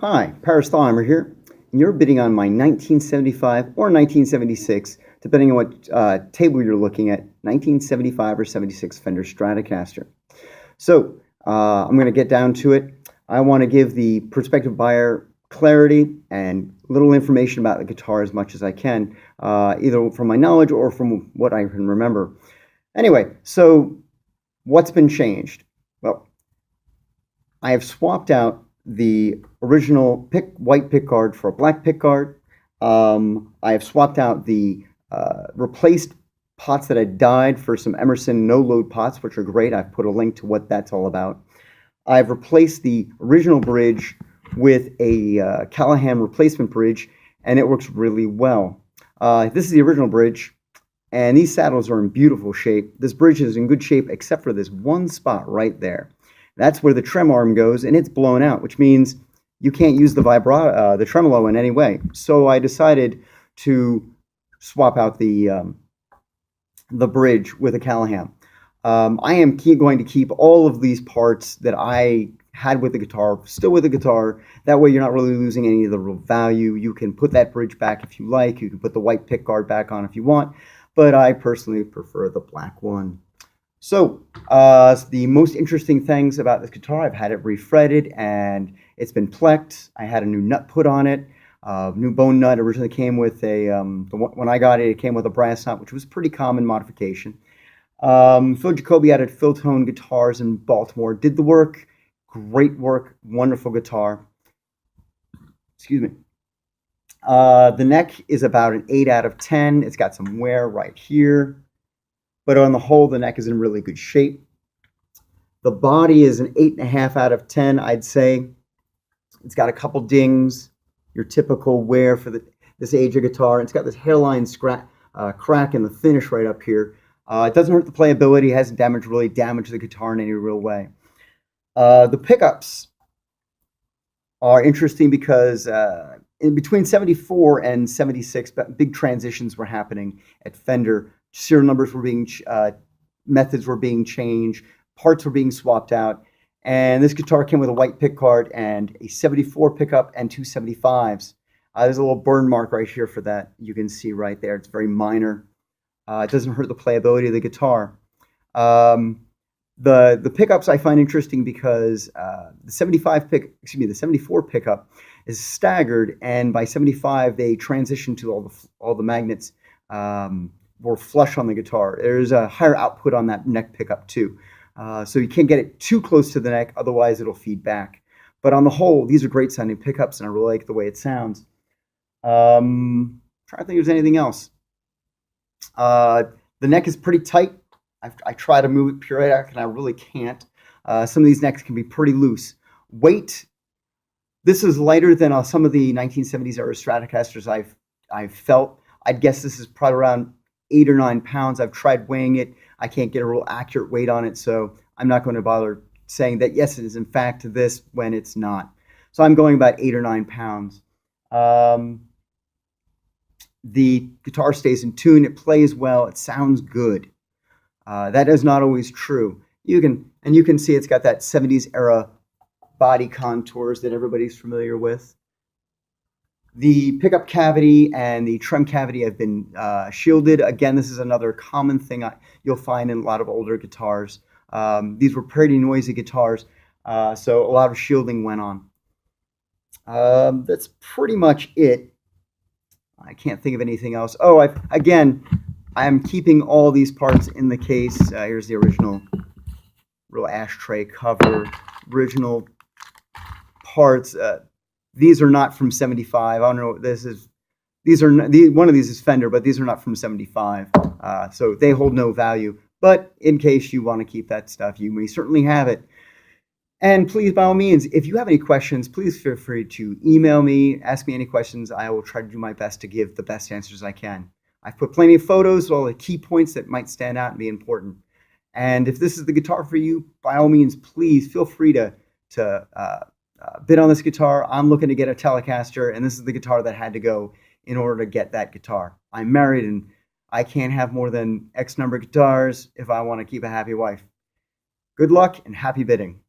Hi, Paris Thalheimer here, and you're bidding on my 1975 or 1976, depending on what table you're looking at, 1975 or 76 Fender Stratocaster. So I'm going to get down to it. I want to give the prospective buyer clarity and little information about the guitar as much as I can, either from my knowledge or from what I can remember. Anyway, so what's been changed? Well, I have swapped out the original white pickguard for a black pickguard. I have swapped out the replaced pots that had died for some Emerson no-load pots, which are great. I've put a link to what that's all about. I've replaced the original bridge with a Callahan replacement bridge, and it works really well. This is the original bridge, and these saddles are in beautiful shape. This bridge is in good shape except for this one spot right there. That's where the trem arm goes, and it's blown out, which means you can't use the tremolo in any way. So I decided to swap out the bridge with a Callahan. I am going to keep all of these parts that I had with the guitar, still with the guitar. That way you're not really losing any of the real value. You can put that bridge back if you like. You can put the white pickguard back on if you want, but I personally prefer the black one. So the most interesting things about this guitar, I've had it refretted and it's been plecked. I had a new nut put on it. New bone nut originally came with when I got it, it came with a brass nut, which was a pretty common modification. Phil Jacoby out at Phil Tone Guitars in Baltimore did the work. Great work, wonderful guitar. Excuse me. The neck is about an 8 out of 10. It's got some wear right here. But on the whole, the neck is in really good shape. The body is an 8.5 out of 10, I'd say. It's got a couple dings, your typical wear for this age of guitar. It's got this hairline crack in the finish right up here. It doesn't hurt the playability. It hasn't really damaged the guitar in any real way. The pickups are interesting because in between 74 and 76, big transitions were happening at Fender. Serial numbers were being, methods were being changed, parts were being swapped out, and this guitar came with a white pickguard and a 74 pickup and two 75s. There's a little burn mark right here for that. You can see right there. It's very minor. It doesn't hurt the playability of the guitar. The pickups I find interesting because the 74 pickup is staggered, and by 75 they transition to all the magnets. More flush on the guitar. There's a higher output on that neck pickup too. So you can't get it too close to the neck, otherwise it'll feed back. But on the whole, these are great sounding pickups, and I really like the way it sounds. Trying to think if there's anything else. The neck is pretty tight. I try to move it periodically, and I really can't. Some of these necks can be pretty loose. Weight. This is lighter than some of the 1970s era Stratocasters I've felt. I'd guess this is probably around 8 or 9 pounds. I've tried weighing it. I can't get a real accurate weight on it, so I'm not going to bother saying that, yes, it is in fact this when it's not. So I'm going about 8 or 9 pounds. The guitar stays in tune. It plays well. It sounds good. That is not always true. You can see it's got that 70s era body contours that everybody's familiar with. The pickup cavity and the trem cavity have been shielded. Again, this is another common thing you'll find in a lot of older guitars. These were pretty noisy guitars, so a lot of shielding went on. That's pretty much it. I can't think of anything else. Oh, I'm keeping all these parts in the case. Here's the original real ashtray cover, original parts. These are not from 75. I don't know what this is. One of these is Fender, but these are not from 75. So they hold no value. But in case you want to keep that stuff, you may certainly have it. And please, by all means, if you have any questions, please feel free to email me, ask me any questions. I will try to do my best to give the best answers I can. I've put plenty of photos of all the key points that might stand out and be important. And if this is the guitar for you, by all means, please feel free to bid on this guitar. I'm looking to get a Telecaster, and this is the guitar that had to go in order to get that guitar. I'm married, and I can't have more than X number of guitars if I want to keep a happy wife. Good luck and happy bidding.